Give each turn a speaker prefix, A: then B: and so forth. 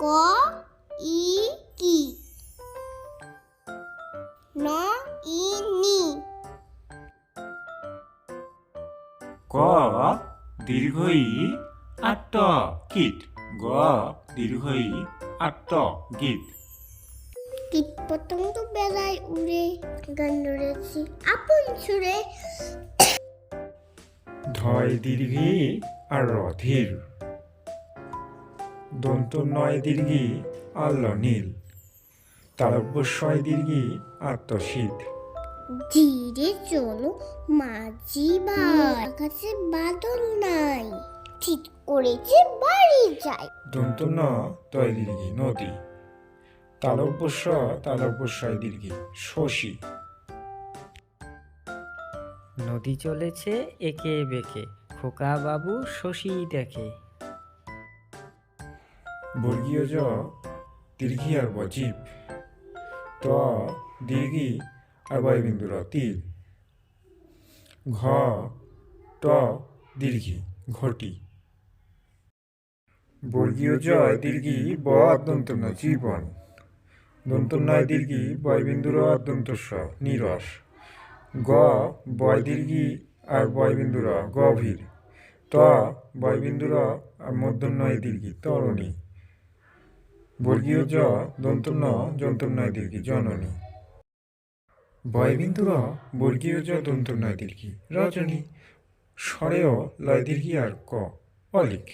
A: ক ই কি ন ই নি
B: ক দীর্ঘ ই আত্ত কীট গ দীর্ঘ ই আত্ত গীত
A: কীট পতঙ্গ বেলায় উড়ে গান ধরেছি আপন সুরে
B: ধয় দীর্ঘি আর র ধীর দন্ত নয় দীর্ঘি আল্ল নীল তালব্যস্বয় দীর্ঘি আত্মশীত
A: ধীরে চলো মাঝি ভাই কাছে বাদল নাই ঠিক করেছে বাড়ি যায়
B: দন্ত ন তয় দীর্ঘি নদী তালব্যস্বয় দীর্ঘি শশী
C: নদী চলেছে একে বেঁকে খোকা বাবু শশী দেখে
B: বর্গীয় জ দীর্ঘি আর বজীব ত দীর্ঘি আর বয়বিন্দুর তীর ঘ ট দীর্ঘি ঘটি বর্গীয় জ দীর্ঘি ব দন্ত ন জীবন দন্ত নয় দীর্ঘি বয়বিন্দুর দন্ত স নিরস গ বয় দীর্ঘি আর বয়বিন্দুর গভীর ত বয়বিন্দুর আর মধ্যন্নয় দীর্ঘি তরণী বর্গীয় জ দন্ত ন যন্তন্নয় দীর্ঘি জননী বয়বিন্দুর বর্গীয় জ দন্ত নয় দীর্ঘি রজনী স্বরেয় লয় দীর্ঘি আর ক অলিক